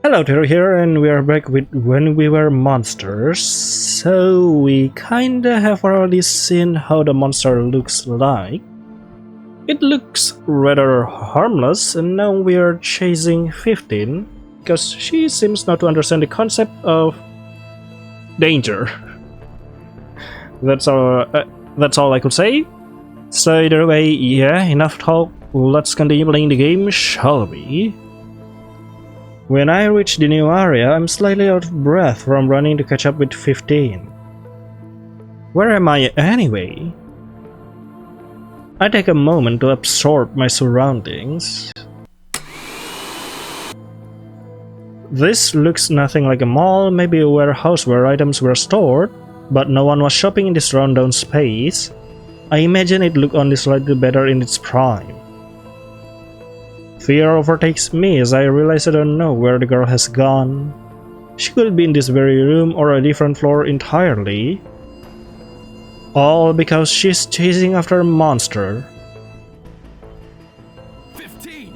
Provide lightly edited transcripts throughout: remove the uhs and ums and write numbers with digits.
Hello, Terry here, and we are back with When We Were Monsters. So we kinda have already seen how the monster looks like. It looks rather harmless, and now we are chasing 15 because she seems not to understand the concept of danger. That's all I could say. So either way, yeah, enough talk. Let's continue playing the game, shall we? When I reach the new area, I'm slightly out of breath from running to catch up with 15. Where am I anyway? I take a moment to absorb my surroundings. This looks nothing like a mall, maybe a warehouse where items were stored, but no one was shopping in this rundown space. I imagine it looked only slightly better in its prime. Fear overtakes me as I realize I don't know where the girl has gone. She could be in this very room or a different floor entirely. All because she's chasing after a monster. 15!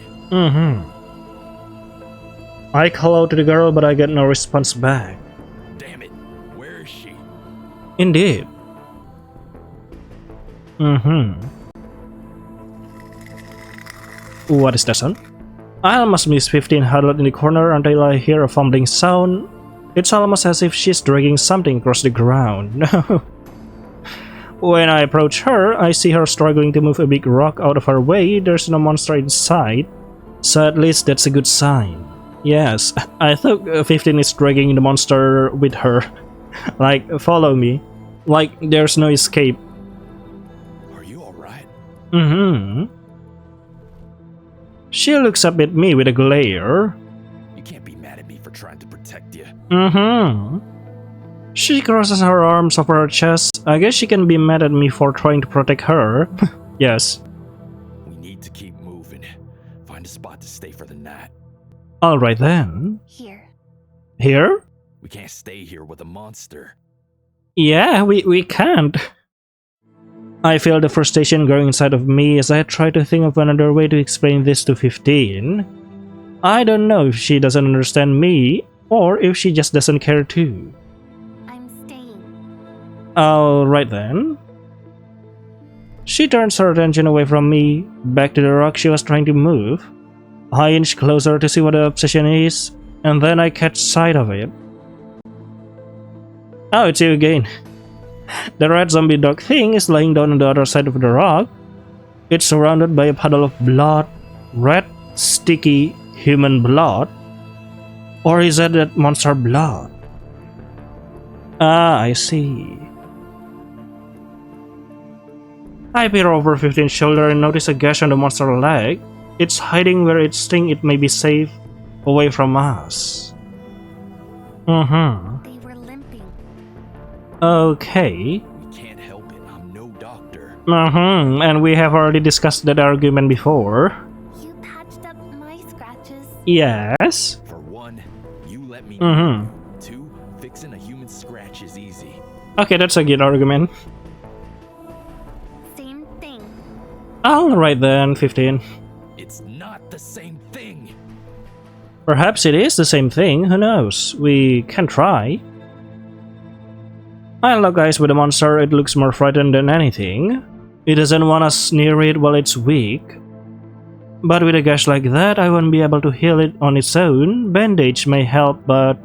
I call out to the girl, but I get no response back. Damn it, where is she? Indeed. What is that sound? I almost miss 15 huddled in the corner until I hear a fumbling sound. It's almost as if she's dragging something across the ground. No. When I approach her, I see her struggling to move a big rock out of her way. There's no monster in sight, so at least that's a good sign. Yes, I thought 15 is dragging the monster with her. Like, follow me. Like, there's no escape. Are you alright? She looks up at me with a glare. You can't be mad at me for trying to protect you. She crosses her arms over her chest. I guess she can be mad at me for trying to protect her. Yes. We need to keep moving. Find a spot to stay for the night. Alright then. Here. Here? We can't stay here with a monster. Yeah, we can't. I feel the frustration growing inside of me as I try to think of another way to explain this to 15. I don't know if she doesn't understand me, or if she just doesn't care too. I'm staying. Alright then. She turns her attention away from me, back to the rock she was trying to move. I inch closer to see what the obsession is, and then I catch sight of it. Oh, it's you again. The red zombie dog thing is lying down on the other side of the rock. It's surrounded by a puddle of blood. Red, sticky, human blood. Or is that monster blood? Ah, I see. I peer over 15's shoulder and notice a gash on the monster's leg. It's hiding where it thinks it may be safe, away from us. They were limping. Okay. We can't help it. I'm no doctor. And we have already discussed that argument before. You patched up my scratches. Yes. For one, you let me. Two, fixing a human scratch is easy. Okay, that's a good argument. Same thing. Alright then, 15. It's not the same thing. Perhaps it is the same thing, who knows? We can try. I lock eyes with the monster. It looks more frightened than anything. It doesn't want us near it while it's weak. But with a gash like that, I won't be able to heal it on its own. Bandage may help, but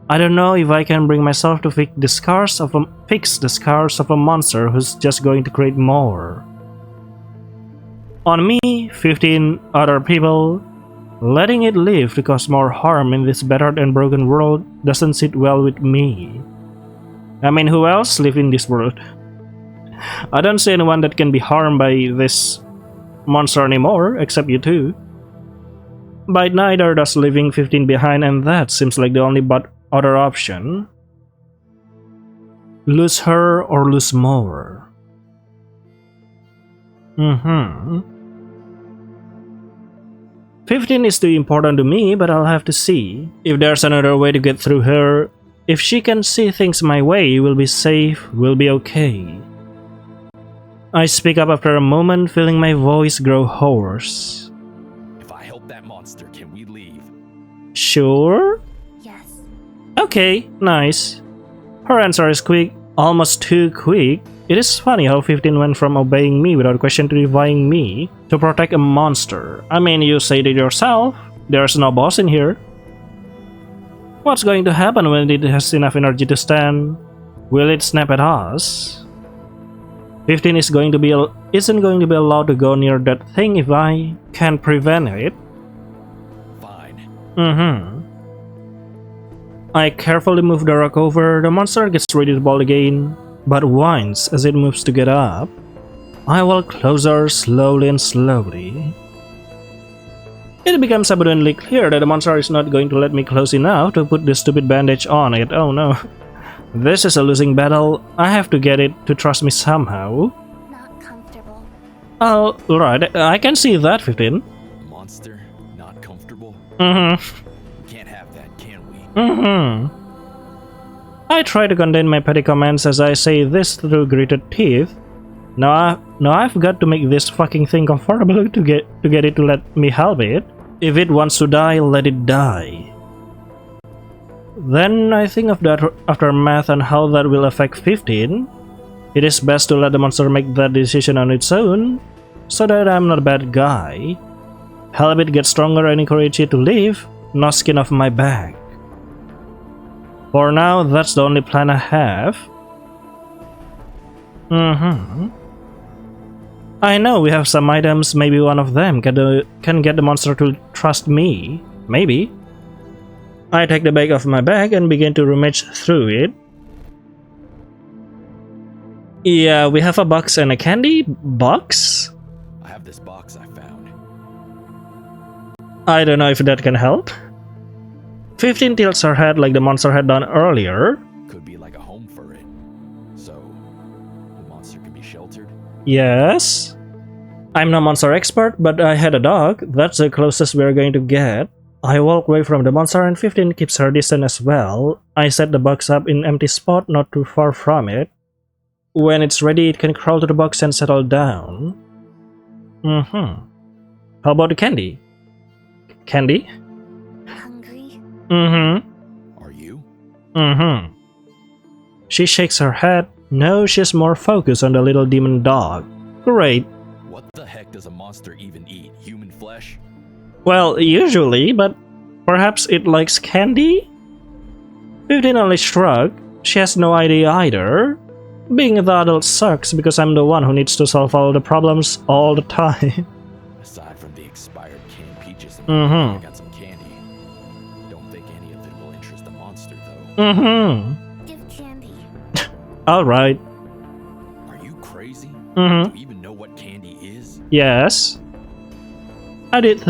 I don't know if I can bring myself to fix the scars of a monster who's just going to create more. On me, 15 other people, letting it live to cause more harm in this battered and broken world doesn't sit well with me. I mean, who else lives in this world? I don't see anyone that can be harmed by this monster anymore, except you two. But neither does leaving 15 behind, and that seems like the only other option. Lose her or lose more. 15 is too important to me, but I'll have to see. If there's another way to get through her, if she can see things my way, we'll be safe, we'll be okay. I speak up after a moment, feeling my voice grow hoarse. If I help that monster, can we leave? Sure? Yes. Okay, nice. Her answer is quick, almost too quick. It is funny how 15 went from obeying me without question to defying me to protect a monster. I mean, you said it yourself. There's no boss in here. What's going to happen when it has enough energy to stand? Will it snap at us? 15 isn't going to be allowed to go near that thing if I can prevent it. Fine. I carefully move the rock over. The monster gets ready to bolt again, but whines as it moves to get up. I walk closer, slowly and slowly. It becomes abundantly clear that the monster is not going to let me close enough to put this stupid bandage on it. Oh no. This is a losing battle. I have to get it to trust me somehow. Not comfortable. Oh, right. I can see that, 15. Monster, not comfortable? We Can't have that, can we? I try to contain my petty comments as I say this through gritted teeth. Now I've got to make this fucking thing comfortable to get it to let me help it. If it wants to die, let it die. Then I think of that aftermath and how that will affect 15. It is best to let the monster make that decision on its own, so that I'm not a bad guy. Help it get stronger and encourage it to live, not skin off my back. For now, that's the only plan I have. I know we have some items, maybe one of them can get the monster to trust me. Maybe. I take the bag off my back and begin to rummage through it. Yeah, we have a box and a candy box? I have this box I found. I don't know if that can help. 15 tilts her head like the monster had done earlier. Could be like a home for it. So, the monster could be sheltered? Yes. I'm no monster expert, but I had a dog. That's the closest we're going to get. I walk away from the monster and 15 keeps her distance as well. I set the box up in an empty spot not too far from it. When it's ready, it can crawl to the box and settle down. How about the candy? Candy? Hungry? Are you? She shakes her head. No, she's more focused on the little demon dog. Great. What the heck does a monster even eat? Human flesh? Well, usually, but perhaps it likes candy? 15 only shrugged. She has no idea either. Being the adult sucks because I'm the one who needs to solve all the problems all the time. Aside from the expired canned peaches and I got some candy. Don't think any of it will interest the monster though. Give candy. Alright. Are you crazy? Do you even know what candy is? Yes. I dig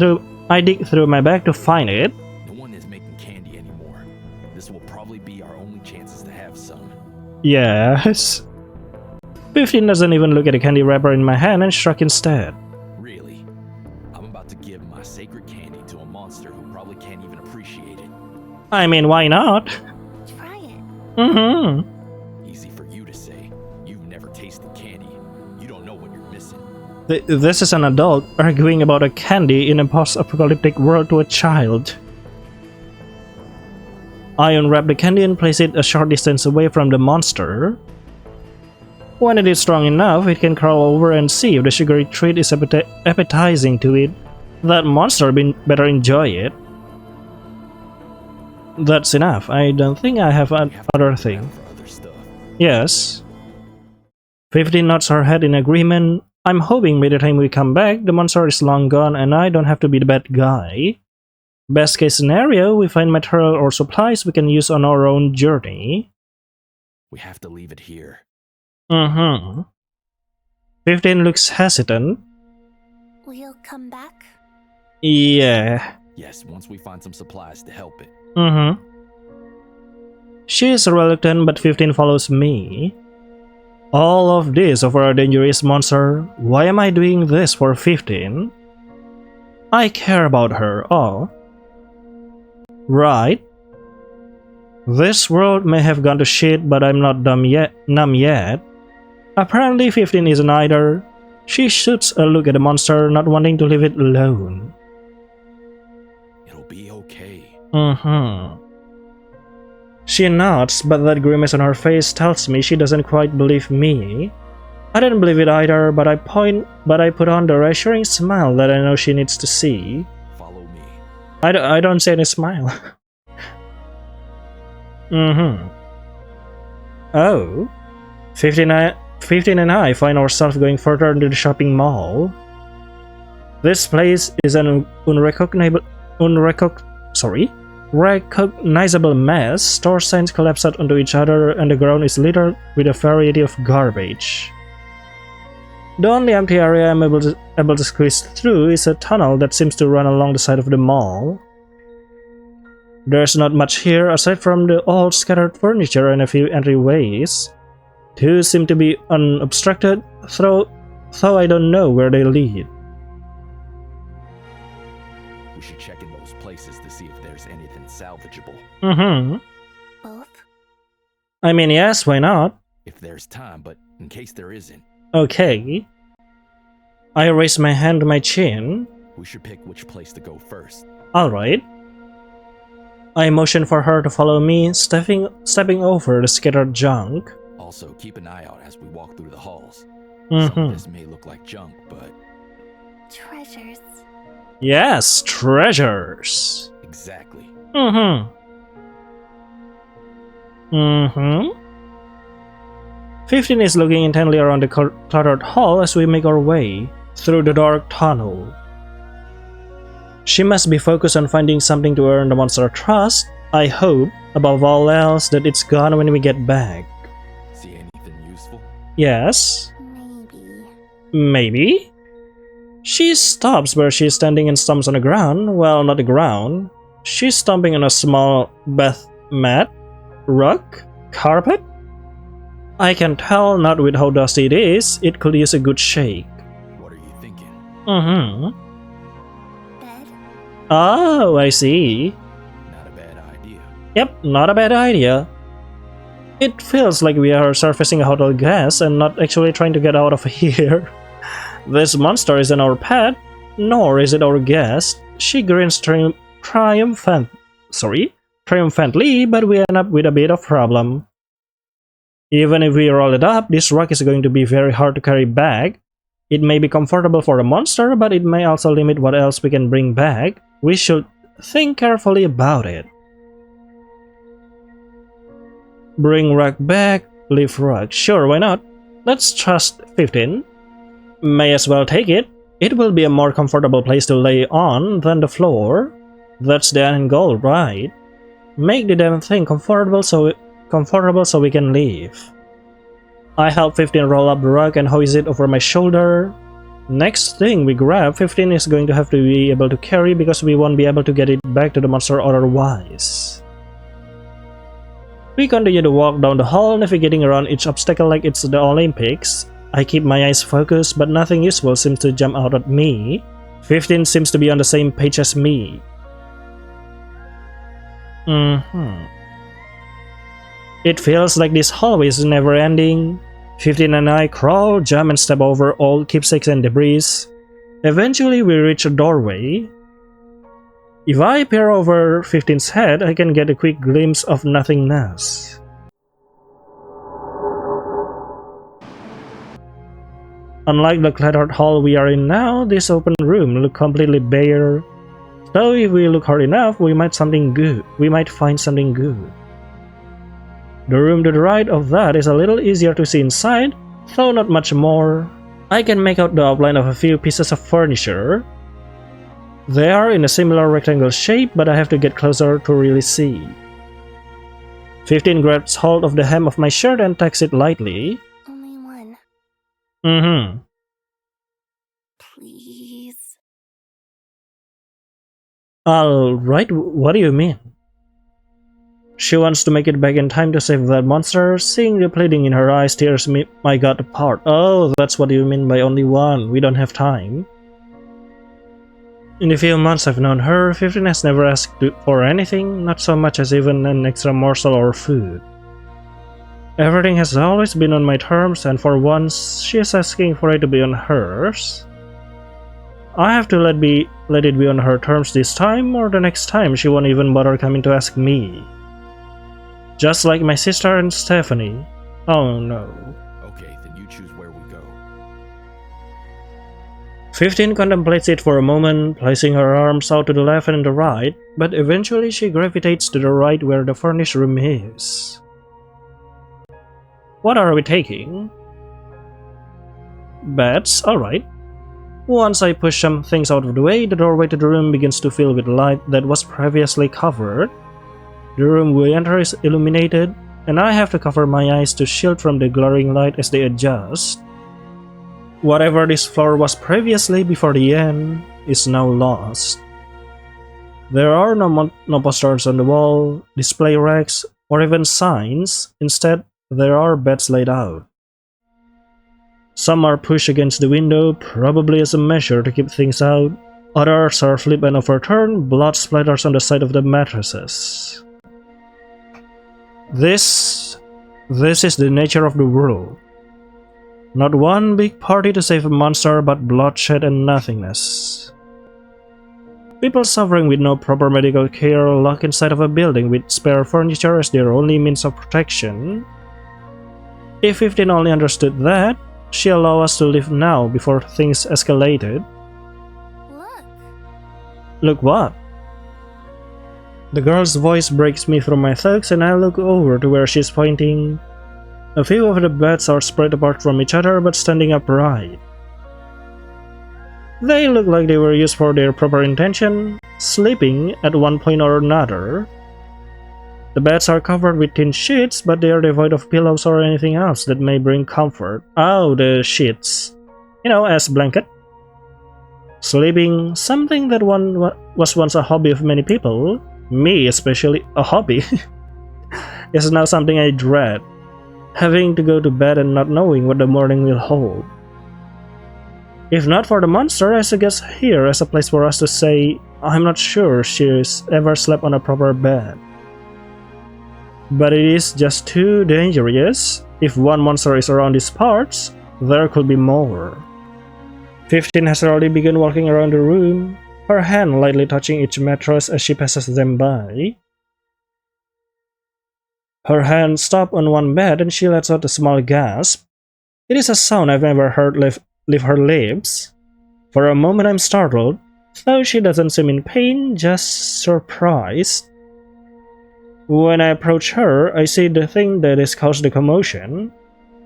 through my bag to find it. No one is making candy anymore. This will probably be our only chances to have some. Yes. 15 doesn't even look at the candy wrapper in my hand and shrugged instead. Really? I'm about to give my sacred candy to a monster who probably can't even appreciate it. I mean, why not? Try it. Easy for you to say. You've never tasted candy. You don't know what you're missing. This is an adult arguing about a candy in a post-apocalyptic world to a child. I unwrap the candy and place it a short distance away from the monster. When it is strong enough, it can crawl over and see if the sugary treat is appetizing to it. That monster better enjoy it. That's enough. I don't think I have other thing. For other stuff. Yes. 15 nods her head in agreement. I'm hoping by the time we come back, the monster is long gone and I don't have to be the bad guy. Best case scenario, we find material or supplies we can use on our own journey. We have to leave it here. 15 looks hesitant. We'll come back? Yeah. Yes, once we find some supplies to help it. She is reluctant, but 15 follows me. All of this over a dangerous monster. Why am I doing this for 15? I care about her. Oh. Right. This world may have gone to shit, but I'm not numb yet. Apparently 15 isn't either. She shoots a look at the monster, not wanting to leave it alone. It'll be okay. She nods, but that grimace on her face tells me she doesn't quite believe me. I don't believe it either, but I put on the reassuring smile that I know she needs to see. Follow me. I don't see any smile. Oh. 15 and I find ourselves going further into the shopping mall. This place is an recognizable mess. Store signs collapse out onto each other and the ground is littered with a variety of garbage. The only empty area I'm able to squeeze through is a tunnel that seems to run along the side of the mall. There's not much here aside from the old scattered furniture and a few entryways. Two seem to be unobstructed, though I don't know where they lead. We should check in those places to see if there's anything salvageable. Both? I mean, yes, why not? If there's time, but in case there isn't. Okay. I raise my hand to my chin. We should pick which place to go first. Alright. I motion for her to follow me, stepping over the scattered junk. Also, keep an eye out as we walk through the halls. Some of this may look like junk, but... Treasures. Yes, treasures. Exactly. 15 is looking intently around the cluttered hall as we make our way through the dark tunnel. She must be focused on finding something to earn the monster trust. I hope, above all else, that it's gone when we get back. See anything useful? Yes? Maybe. She stops where she's standing and stomps on the ground. Well, not the ground. She's stomping on a small bath mat, rug, carpet. I can tell not with how dusty it is. It could use a good shake. What are you thinking? Bed? Oh, I see. Not a bad idea. Yep, not a bad idea. It feels like we are surfacing a hotel guest and not actually trying to get out of here. This monster isn't our pet, nor is it our guest. She grins triumphantly, but we end up with a bit of problem. Even if we roll it up, this rock is going to be very hard to carry back. It may be comfortable for a monster, but it may also limit what else we can bring back. We should think carefully about it. Bring rock back, leave rock. Sure, why not? Let's trust 15. May as well take it. It will be a more comfortable place to lay on than the floor. That's the end goal, right? Make the damn thing comfortable so we can leave. I help 15 roll up the rug and hoist it over my shoulder. Next thing we grab, 15 is going to have to be able to carry because we won't be able to get it back to the monster otherwise. We continue to walk down the hall, navigating around each obstacle like it's the Olympics. I keep my eyes focused, but nothing useful seems to jump out at me. 15 seems to be on the same page as me. It feels like this hallway is never ending. 15 and I crawl, jump and step over old keepsakes and debris. Eventually we reach a doorway. If I peer over 15's head, I can get a quick glimpse of nothingness. Unlike the cluttered hall we are in now, this open room looks completely bare. So if we look hard enough, we might find something good. The room to the right of that is a little easier to see inside, though not much more. I can make out the outline of a few pieces of furniture. They are in a similar rectangle shape, but I have to get closer to really see. 15 grabs hold of the hem of my shirt and tucks it lightly. Only one. Please. Alright, what do you mean? She wants to make it back in time to save that monster. Seeing the pleading in her eyes tears my gut apart. Oh, that's what you mean by only one. We don't have time. In the few months I've known her, 15 has never asked for anything, not so much as even an extra morsel or food. Everything has always been on my terms, and for once, she is asking for it to be on hers. I have to let it be on her terms this time, or the next time she won't even bother coming to ask me. Just like my sister and Stephanie. Oh no. Okay, then you choose where we go. 15 contemplates it for a moment, placing her arms out to the left and the right, but eventually she gravitates to the right where the furnished room is. What are we taking? Beds? Alright. Once I push some things out of the way, the doorway to the room begins to fill with light that was previously covered. The room we enter is illuminated, and I have to cover my eyes to shield from the glaring light as they adjust. Whatever this floor was previously before the end is now lost. There are no posters on the wall, display racks, or even signs. Instead, there are beds laid out. Some are pushed against the window, probably as a measure to keep things out. Others are flipped and overturned, blood splatters on the side of the mattresses. This is the nature of the world. Not one big party to save a monster, but bloodshed and nothingness. People suffering with no proper medical care locked inside of a building with spare furniture as their only means of protection. If 15 only understood that, she allowed us to leave now before things escalated. Look. Look what? The girl's voice breaks me through my thoughts and I look over to where she's pointing. A few of the beds are spread apart from each other but standing upright. They look like they were used for their proper intention, sleeping at one point or another. The beds are covered with thin sheets, but they are devoid of pillows or anything else that may bring comfort. Oh, the sheets. You know, as blanket. Sleeping, something that was once a hobby of many people, me especially a hobby, is now something I dread. Having to go to bed and not knowing what the morning will hold. If not for the monster, I suggest here as a place for us to say, I'm not sure she's ever slept on a proper bed. But it is just too dangerous. If one monster is around these parts, there could be more. 15 has already begun walking around the room, her hand lightly touching each mattress as she passes them by. Her hand stops on one bed and she lets out a small gasp. It is a sound I've never heard leave her lips. For a moment I'm startled, though she doesn't seem in pain, just surprised. When I approach her, I see the thing that has caused the commotion.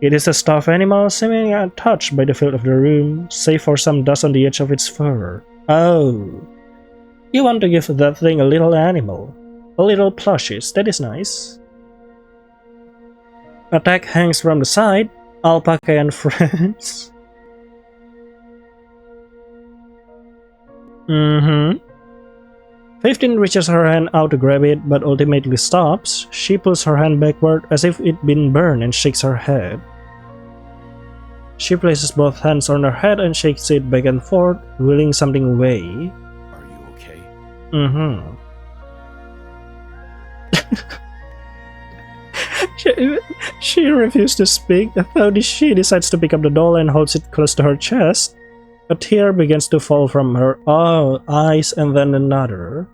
It is a stuffed animal seemingly untouched by the feel of the room, save for some dust on the edge of its fur. Oh, you want to give that thing a little animal. A little plushies, that is nice. A tag hangs from the side, alpaca and friends. 15 reaches her hand out to grab it, but ultimately stops. She pulls her hand backward as if it'd been burned and shakes her head. She places both hands on her head and shakes it back and forth, wheeling something away. Are you okay? She refused to speak, though she decides to pick up the doll and holds it close to her chest. A tear begins to fall from her eyes and then another.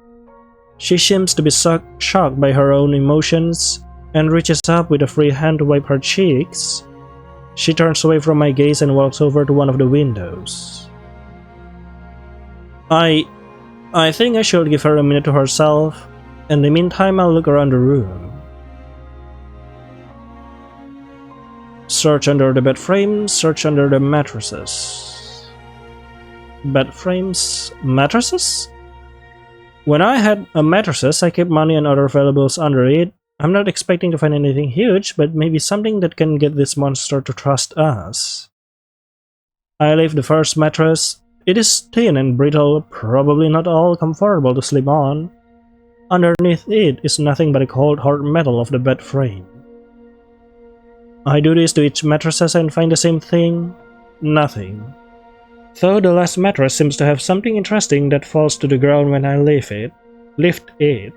She seems to be shocked by her own emotions and reaches up with a free hand to wipe her cheeks. She turns away from my gaze and walks over to one of the windows. I think I should give her a minute to herself. In the meantime, I'll look around the room. Search under the bed frames, search under the mattresses. Bed frames? Mattresses? When I had a mattresses, I kept money and other valuables under it. I'm not expecting to find anything huge, but maybe something that can get this monster to trust us. I lift the first mattress. It is thin and brittle, probably not all comfortable to sleep on. Underneath it is nothing but the cold hard metal of the bed frame. I do this to each mattress and find the same thing. Nothing. Though the last mattress seems to have something interesting that falls to the ground when I lift it.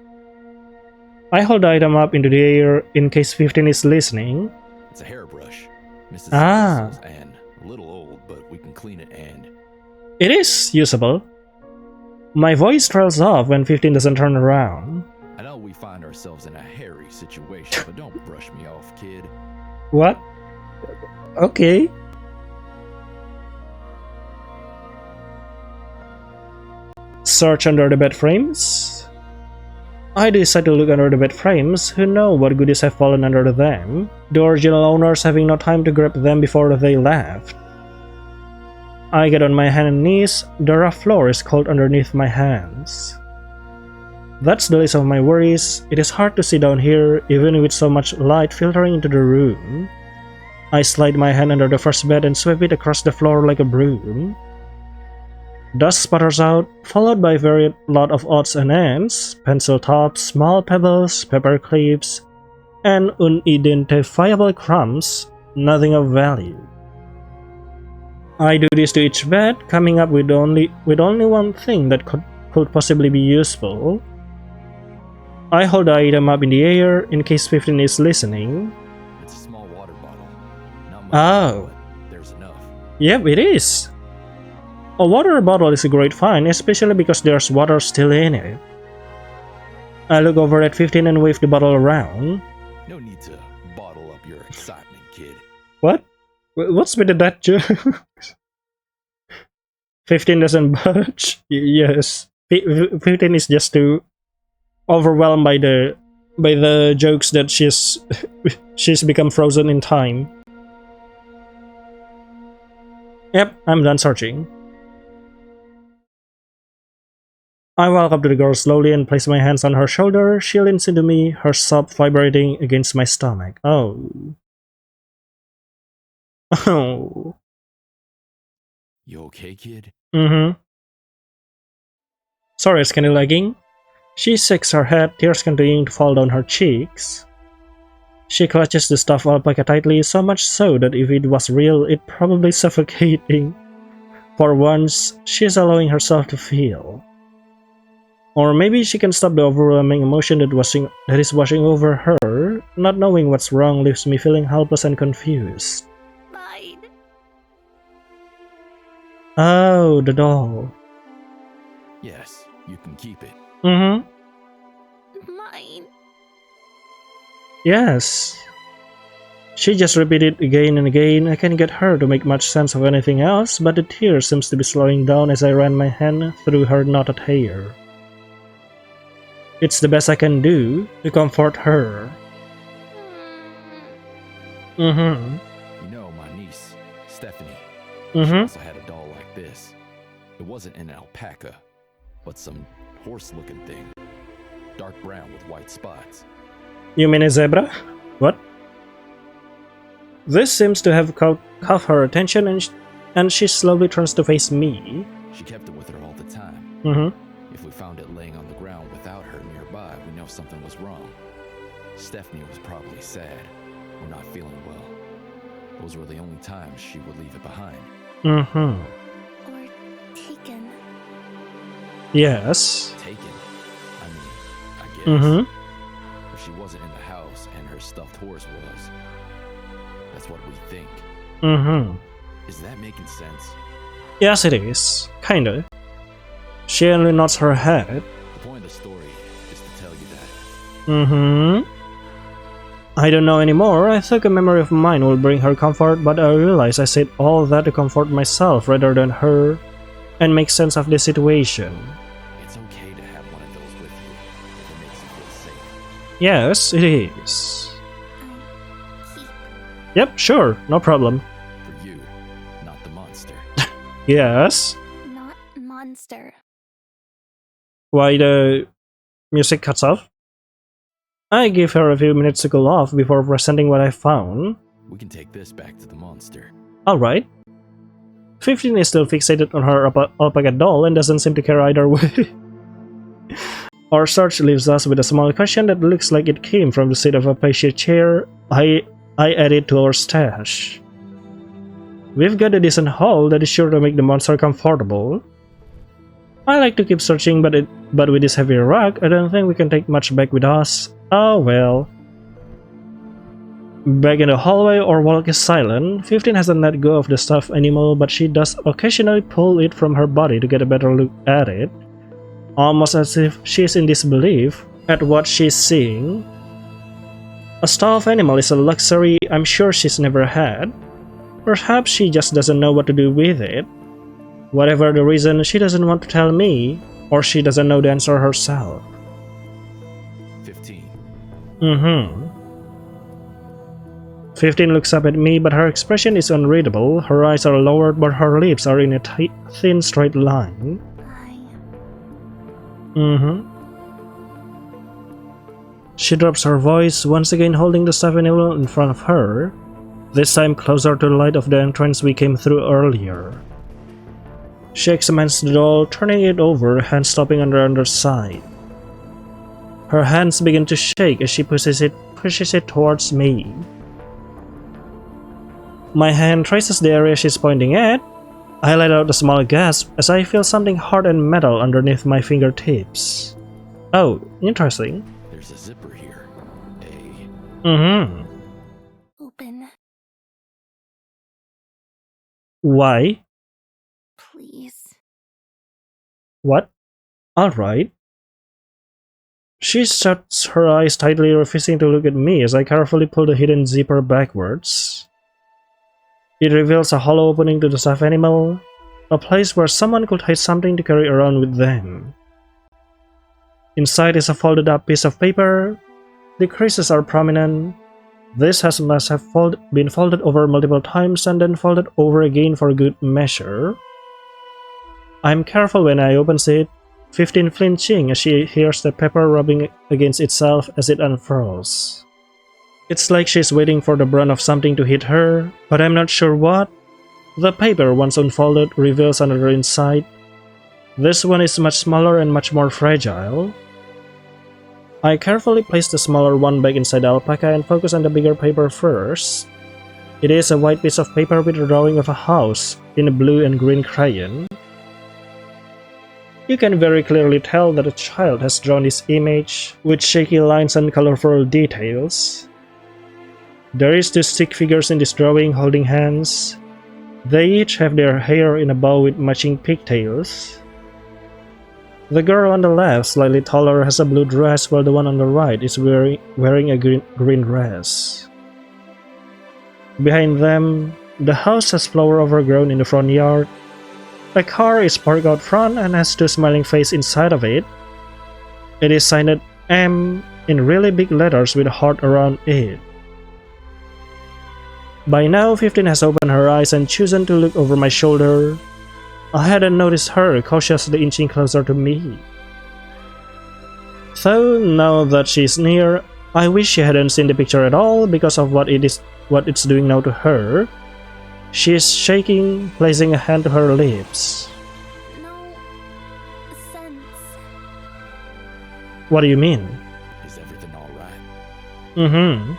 I hold the item up into the air in case 15 is listening. It's a hairbrush. Mrs. Ah. And a little old, but we can clean it and... It is usable. My voice trails off when 15 doesn't turn around. I know we find ourselves in a hairy situation, but don't brush me off, kid. What? Okay. Search under the bed frames. I decide to look under the bed frames. Who know what goodies have fallen under them? The original owners having no time to grab them before they left. I get on my hands and knees. The rough floor is cold underneath my hands. That's the least of my worries. It is hard to sit down here, even with so much light filtering into the room. I slide my hand under the first bed and sweep it across the floor like a broom. Dust sputters out, followed by a very lot of odds and ends, pencil tops, small pebbles, paper clips, and unidentifiable crumbs, nothing of value. I do this to each bed, coming up with only one thing that could possibly be useful. I hold the item up in the air in case 15 is listening. It's a small water bottle. Not much, Oh. but there's enough. Yep, it is. A water bottle is a great find, especially because there's water still in it. I look over at 15 and wave the bottle around. No need to bottle up your excitement, kid. What? What's with that joke? 15 doesn't budge. Yes. 15 is just too overwhelmed by the jokes that she's become frozen in time. Yep, I'm done searching. I walk up to the girl slowly and place my hands on her shoulder. She leans into me, her sob vibrating against my stomach. Oh. Oh. You okay, kid? Mm-hmm. Sorry, skinny legging. She shakes her head, tears continuing to fall down her cheeks. She clutches the stuffed alpaca tightly, so much so that if it was real, it'd probably suffocating. For once, she's allowing herself to feel. Or maybe she can stop the overwhelming emotion that is washing over her. Not knowing what's wrong leaves me feeling helpless and confused. Mine. Oh, the doll. Yes, you can keep it. Mm-hmm. Mine. Yes. She just repeated again and again. I can't get her to make much sense of anything else, but the tears seems to be slowing down as I ran my hand through her knotted hair. It's the best I can do to comfort her. Mm-hmm. You know, my niece, Stephanie, she Mm-hmm. also had a doll like this. It wasn't an alpaca, but some horse-looking thing. Dark brown with white spots. You mean a zebra? What? This seems to have caught her attention, and she slowly turns to face me. She kept it with her all the time. Mm-hmm. If we found it laying on the ground without her nearby, we know something was wrong. Stephanie was probably sad or not feeling well. Those were the only times she would leave it behind. Mm-hmm. Or taken. Yes. Taken. I mean, I guess. Mm-hmm. If she wasn't in the house and her stuffed horse was, that's what we think. Mm-hmm. Is that making sense? Yes, it is. Kinda. She only nods her head. The point of the story is to tell you that. Mm-hmm. I don't know anymore. I thought a memory of mine will bring her comfort, but I realized I said all that to comfort myself rather than her and make sense of the situation. It's okay to have one of those with you if it makes you feel safe. Yes, it is. Keep. Yep, sure, no problem. For you, not the monster. Yes. Not monster. Why the music cuts off? I give her a few minutes to cool off before presenting what I found. We can take this back to the monster. Alright. 15 is still fixated on her alpaca doll and doesn't seem to care either way. Our search leaves us with a small question that looks like it came from the seat of a patio chair I added to our stash. We've got a decent haul that is sure to make the monster comfortable. I like to keep searching, but with this heavy rock, I don't think we can take much back with us. Oh well. Back in the hallway, our walk is silent. 15 hasn't let go of the stuffed animal, but she does occasionally pull it from her body to get a better look at it, almost as if she's in disbelief at what she's seeing. A stuffed animal is a luxury I'm sure she's never had. Perhaps she just doesn't know what to do with it. Whatever the reason, she doesn't want to tell me, or she doesn't know the answer herself. 15. 15 looks up at me, but her expression is unreadable. Her eyes are lowered, but her lips are in a thin straight line. She drops her voice, once again holding the stuffed animal in front of her, this time closer to the light of the entrance we came through earlier. She examines the doll, turning it over, hand stopping on the underside. Her hands begin to shake as she pushes it towards me. My hand traces the area she's pointing at. I let out a small gasp as I feel something hard and metal underneath my fingertips. Oh, interesting. There's a zipper here. Open, Why? please. What? Alright. She shuts her eyes tightly, refusing to look at me as I carefully pull the hidden zipper backwards. It reveals a hollow opening to the stuffed animal, a place where someone could hide something to carry around with them. Inside is a folded up piece of paper. The creases are prominent. This must have been folded over multiple times and then folded over again for good measure. I'm careful when I open it, 15 flinching as she hears the paper rubbing against itself as it unfurls. It's like she's waiting for the brunt of something to hit her, but I'm not sure what. The paper, once unfolded, reveals another inside. This one is much smaller and much more fragile. I carefully place the smaller one back inside the alpaca and focus on the bigger paper first. It is a white piece of paper with a drawing of a house in a blue and green crayon. You can very clearly tell that a child has drawn this image with shaky lines and colorful details. There is 2 stick figures in this drawing holding hands. They each have their hair in a bow with matching pigtails. The girl on the left, slightly taller, has a blue dress, while the one on the right is wearing a green dress. Behind them, the house has flower overgrown in the front yard. A car is parked out front and has 2 smiling faces inside of it. It is signed M in really big letters with a heart around it. By now, 15 has opened her eyes and chosen to look over my shoulder. I hadn't noticed her, cautiously inching closer to me. Though, now that she's near, I wish she hadn't seen the picture at all because of what it's doing now to her. She is shaking, placing a hand to her lips. No sense. What do you mean? Is everything alright?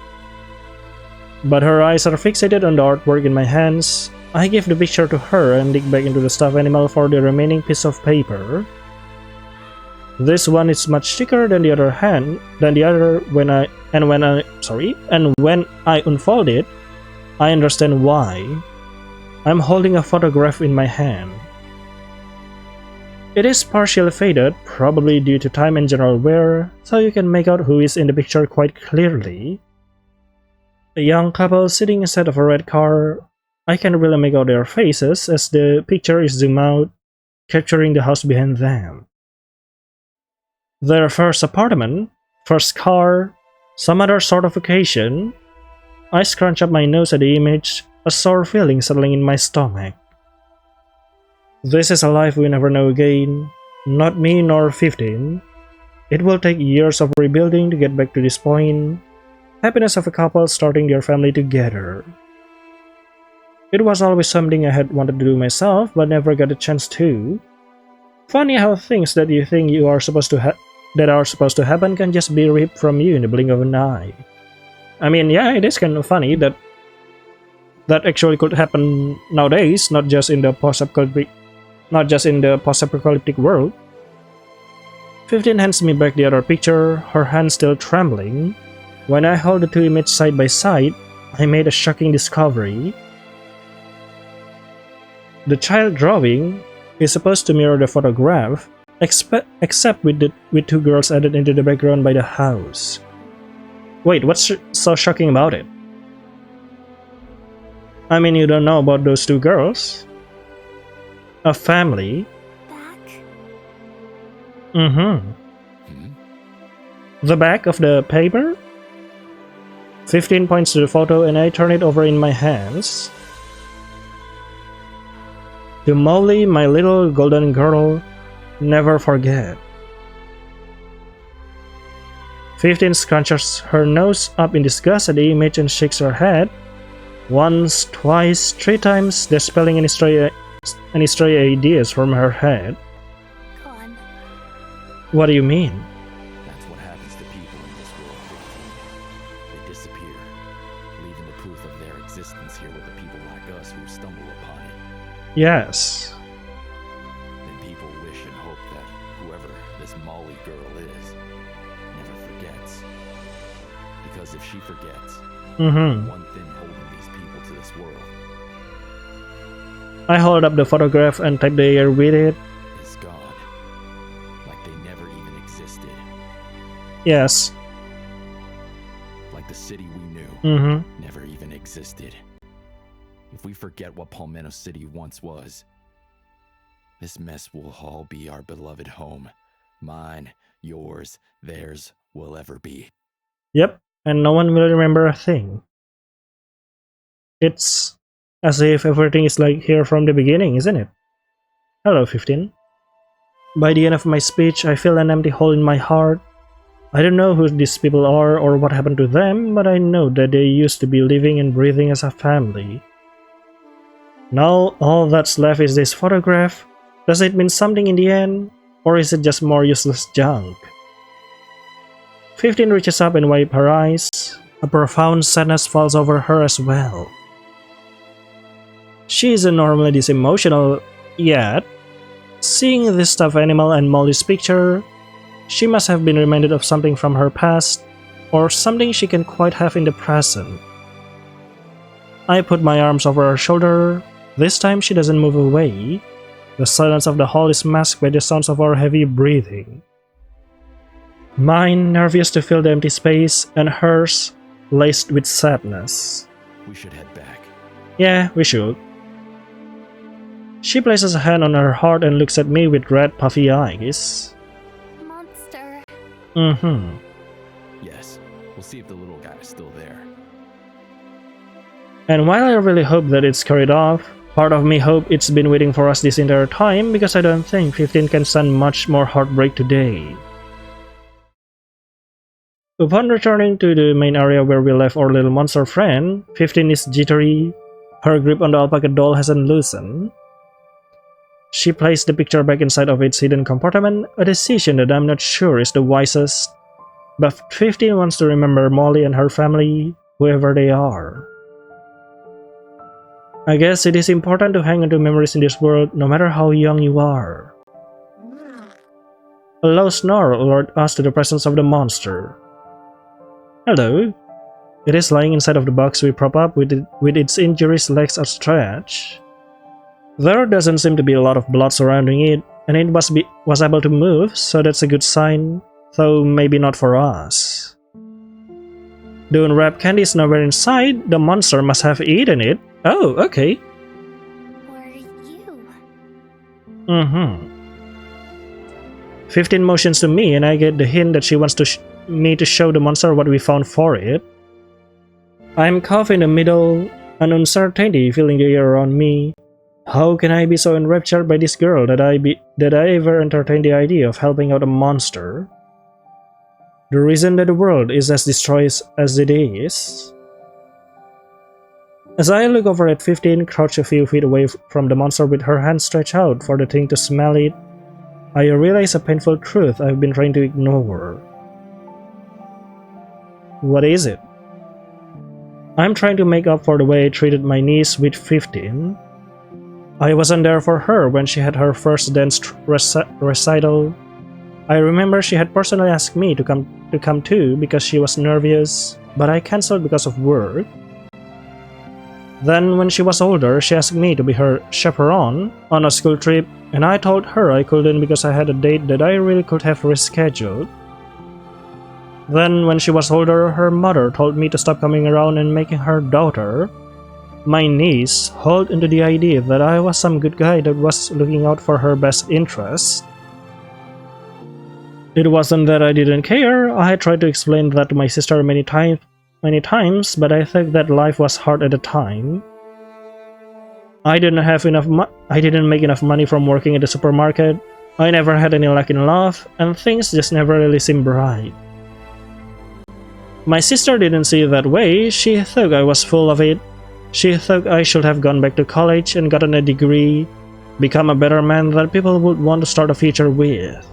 But her eyes are fixated on the artwork in my hands. I give the picture to her and dig back into the stuffed animal for the remaining piece of paper. This one is much thicker than the other when I unfold it, I understand why. I'm holding a photograph in my hand. It is partially faded, probably due to time and general wear, so you can make out who is in the picture quite clearly. A young couple sitting inside of a red car. I can really make out their faces as the picture is zoomed out, capturing the house behind them. Their first apartment, first car, some other sort of occasion. I scrunch up my nose at the image, a sore feeling settling in my stomach. This is a life we never know again, not me nor 15. It will take years of rebuilding to get back to this point. Happiness of a couple starting their family together. It was always something I had wanted to do myself, but never got a chance to. Funny how things that you think are supposed to happen can just be ripped from you in the blink of an eye. I mean, yeah, it is kind of funny that actually could happen nowadays, not just in the post-apocalyptic world. 15 hands me back the other picture, her hand still trembling. When I hold the 2 images side by side, I made a shocking discovery. The child drawing is supposed to mirror the photograph, except with 2 girls added into the background by the house. Wait, what's so shocking about it? I mean, you don't know about those 2 girls? A family? Back? Mm-hmm. Hmm? The back of the paper? 15 points to the photo and I turn it over in my hands. To Molly, my little golden girl, never forget. 15 scrunches her nose up in disgust at the image and shakes her head. Once, twice, 3 times, dispelling any stray ideas from her head. Gone. What do you mean? That's what happens to people in this world, 15. They disappear, leaving the proof of their existence here with the people like us who stumble upon it. Yes. Then people wish and hope that whoever this Molly girl is never forgets. Because if she forgets, one thing holding these people to this world I hold up the photograph and type the year with it. is gone. Like they never even existed. Yes. Like the city we knew never even existed. If we forget what Palmetto City once was, this mess will all be our beloved home. Mine, yours, theirs will ever be. Yep, and no one will remember a thing. It's as if everything is like here from the beginning, isn't it? Hello, 15. By the end of my speech, I feel an empty hole in my heart. I don't know who these people are or what happened to them, but I know that they used to be living and breathing as a family. Now, all that's left is this photograph. Does it mean something in the end, or is it just more useless junk? 15 reaches up and wipes her eyes. A profound sadness falls over her as well. She isn't normally this emotional, yet, seeing this stuffed animal and Molly's picture, she must have been reminded of something from her past, or something she can quite have in the present. I put my arms over her shoulder. This time she doesn't move away. The silence of the hall is masked by the sounds of our heavy breathing. Mine, nervous to fill the empty space, and hers, laced with sadness. We should head back. Yeah, we should. She places a hand on her heart and looks at me with red, puffy eyes. Monster. Yes, we'll see if the little guy is still there. And while I really hope that it's carried off, part of me hope it's been waiting for us this entire time because I don't think 15 can stand much more heartbreak today. Upon returning to the main area where we left our little monster friend, 15 is jittery. Her grip on the alpaca doll hasn't loosened. She placed the picture back inside of its hidden compartment, a decision that I'm not sure is the wisest. But 15 wants to remember Molly and her family, whoever they are. I guess it is important to hang on to memories in this world, no matter how young you are. A low snarl alerted us to the presence of the monster. Hello. It is lying inside of the box we prop up with its injuries legs outstretched. There doesn't seem to be a lot of blood surrounding it, and it was able to move, so that's a good sign, though maybe not for us. The unwrapped candy is nowhere inside. The monster must have eaten it. Oh, okay. Were you? 15 motions to me, and I get the hint that she wants me to show the monster what we found for it. I'm caught in the middle, an uncertainty filling the air around me. How can I be so enraptured by this girl that I ever entertain the idea of helping out a monster? The reason that the world is as destroyed as it is. As I look over at 15, crouched a few feet away from the monster with her hand stretched out for the thing to smell it, I realize a painful truth I've been trying to ignore. What is it? I'm trying to make up for the way I treated my niece with 15. I wasn't there for her when she had her first dance recital. I remember she had personally asked me to come too because she was nervous, but I cancelled because of work. Then when she was older, she asked me to be her chaperone on a school trip, and I told her I couldn't because I had a date that I really could have rescheduled. Then when she was older, her mother told me to stop coming around and making her daughter, my niece, hold into the idea that I was some good guy that was looking out for her best interests. It wasn't that I didn't care. I had tried to explain that to my sister many times, but I think that life was hard at the time. I didn't make enough money from working at the supermarket. I never had any luck in love, and things just never really seemed bright. My sister didn't see it that way. She thought I was full of it. She thought I should have gone back to college and gotten a degree, become a better man that people would want to start a future with.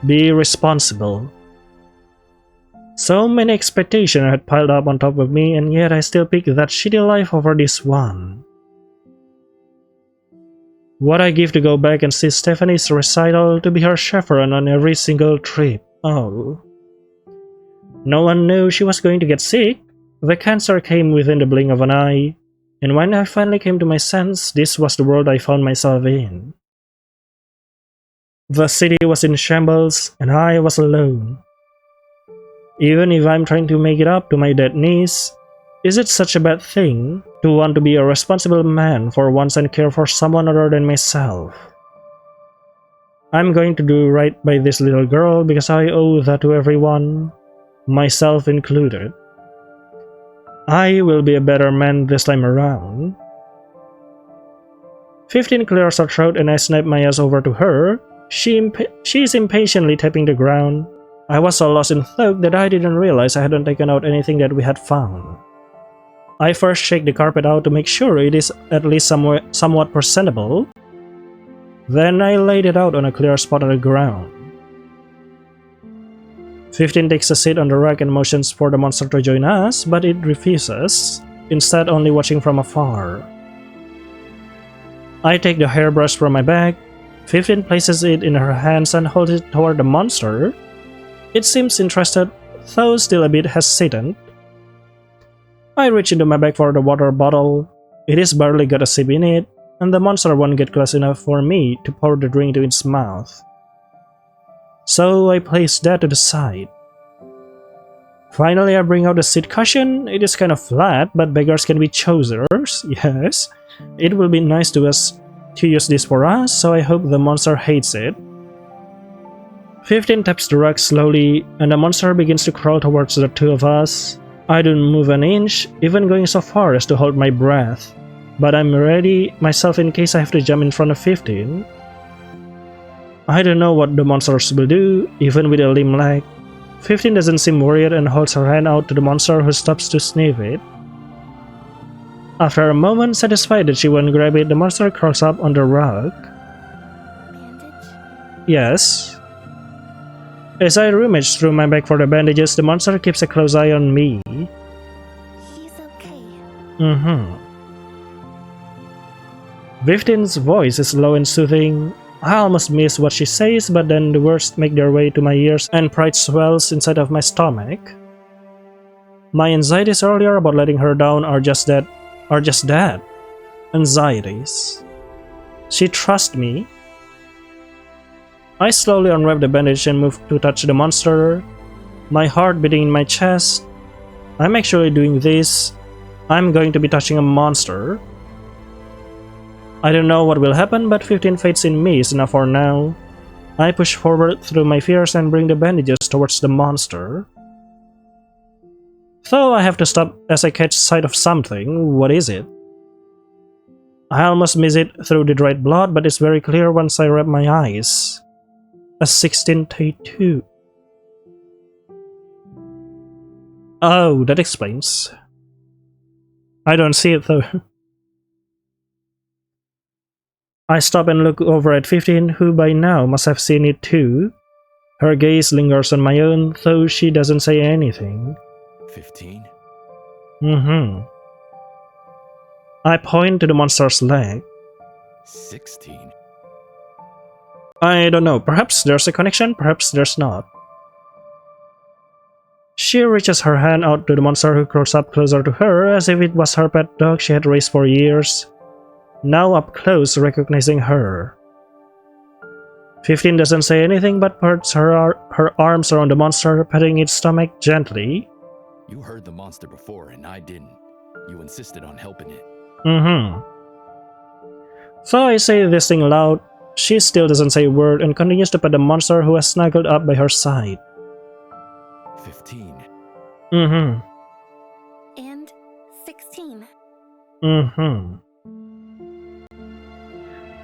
Be responsible. So many expectations had piled up on top of me, and yet I still picked that shitty life over this one. What I give to go back and see Stephanie's recital, to be her chaperone on every single trip. Oh. No one knew she was going to get sick. The cancer came within the blink of an eye, and when I finally came to my sense, this was the world I found myself in. The city was in shambles, and I was alone. Even if I'm trying to make it up to my dead niece, is it such a bad thing to want to be a responsible man for once and care for someone other than myself? I'm going to do right by this little girl because I owe that to everyone, myself included. I will be a better man this time around. 15 clears her throat and I snap my ass over to her. She's impatiently tapping the ground. I was so lost in thought that I didn't realize I hadn't taken out anything that we had found. I first shake the carpet out to make sure it is at least somewhat presentable. Then I laid it out on a clear spot on the ground. 15 takes a seat on the rack and motions for the monster to join us, but it refuses, instead only watching from afar. I take the hairbrush from my bag. 15 places it in her hands and holds it toward the monster. It seems interested, though still a bit hesitant. I reach into my bag for the water bottle. It is barely got a sip in it, and the monster won't get close enough for me to pour the drink into its mouth. So I place that to the side. Finally, I bring out the seat cushion. It is kind of flat, but beggars can be choosers, yes. It will be nice to use this for us, so I hope the monster hates it. 15 taps the rug slowly, and the monster begins to crawl towards the two of us. I don't move an inch, even going so far as to hold my breath, but I'm ready myself in case I have to jump in front of 15. I don't know what the monsters will do, even with a limb lag. 15 doesn't seem worried and holds her hand out to the monster, who stops to sniff it. After a moment, satisfied that she won't grab it, the monster crawls up on the rug. Bandage? Yes. As I rummage through my bag for the bandages, the monster keeps a close eye on me. He's okay. 15's voice is low and soothing. I almost miss what she says, but then the words make their way to my ears and pride swells inside of my stomach. My anxieties earlier about letting her down are just that. Anxieties. She trusts me. I slowly unwrap the bandage and move to touch the monster, my heart beating in my chest. I'm actually doing this. I'm going to be touching a monster. I don't know what will happen, but 15 faith in me is enough for now. I push forward through my fears and bring the bandages towards the monster. Though I have to stop as I catch sight of something. What is it? I almost miss it through the dried blood, but it's very clear once I wrap my eyes. A 16 tattoo. Oh, that explains. I don't see it though. I stop and look over at 15, who by now must have seen it too. Her gaze lingers on my own, though she doesn't say anything. 15? I point to the monster's leg. 16? I don't know, perhaps there's a connection, perhaps there's not. She reaches her hand out to the monster, who crawls up closer to her as if it was her pet dog she had raised for years, now up close recognizing her. 15 doesn't say anything but puts her arms around the monster, patting its stomach gently. You heard the monster before and I didn't. You insisted on helping it. So I say this thing loud. She still doesn't say a word and continues to pet the monster, who has snuggled up by her side. 15. And 16.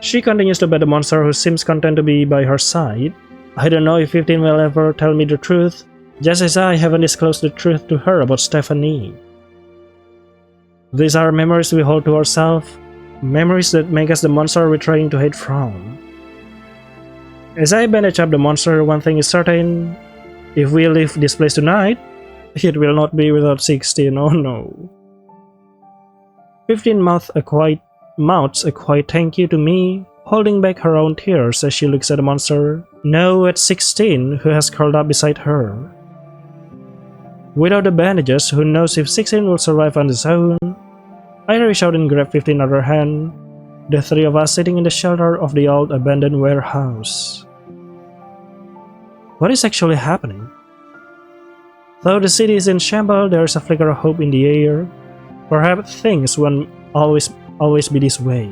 She continues to pet the monster, who seems content to be by her side. I don't know if 15 will ever tell me the truth, just as I haven't disclosed the truth to her about Stephanie. These are memories we hold to ourselves, memories that make us the monster we're trying to hide from. As I bandage up the monster, one thing is certain: if we leave this place tonight, it will not be without 16, oh no. 15 mouths a quiet thank you to me, holding back her own tears as she looks at the monster, now at 16, who has curled up beside her. Without the bandages, who knows if 16 will survive on his own? I reach out and grab 15 other hand, the three of us sitting in the shelter of the old abandoned warehouse. What is actually happening? Though the city is in shambles, there is a flicker of hope in the air. Perhaps things won't always be this way.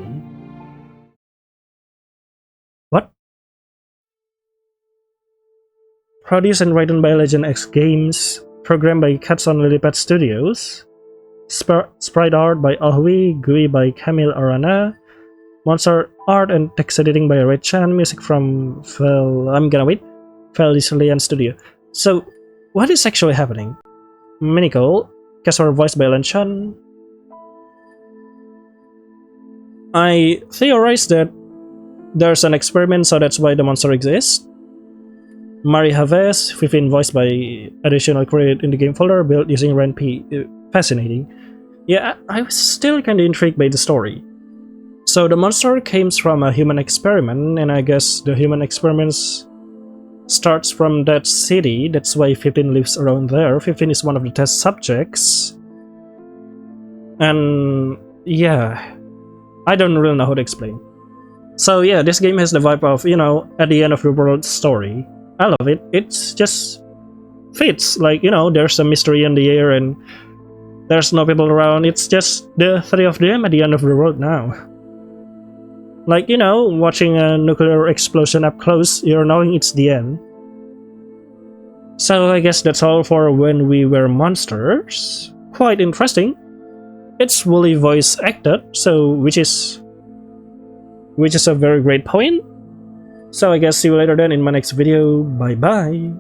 What? Produced and written by LegendExGames, programmed by Cats on Lillipad Studios, sprite art by Ahui, GUI by Camille Arana, monster art and text editing by Red Chan, music from Felicilian Studio. So, what is actually happening? Miniko, Casper voiced by Lan Chan. I theorize that there's an experiment, so that's why the monster exists. Marie Haves, 15 voiced by additional credit in the game folder, built using RenP. Fascinating. Yeah, I was still kinda intrigued by the story. So the monster came from a human experiment, and I guess the human experiments starts from that city, that's why 15 lives around there. 15 is one of the test subjects. And yeah, I don't really know how to explain. So yeah, this game has the vibe of, at the end of the world story. I love it. It's just fits. Like, there's a mystery in the air and there's no people around. It's just the three of them at the end of the world now. Like, watching a nuclear explosion up close, you're knowing it's the end. So I guess that's all for When We Were Monsters. Quite interesting. It's fully voice acted, so which is a very great point. So I guess see you later then in my next video. Bye bye.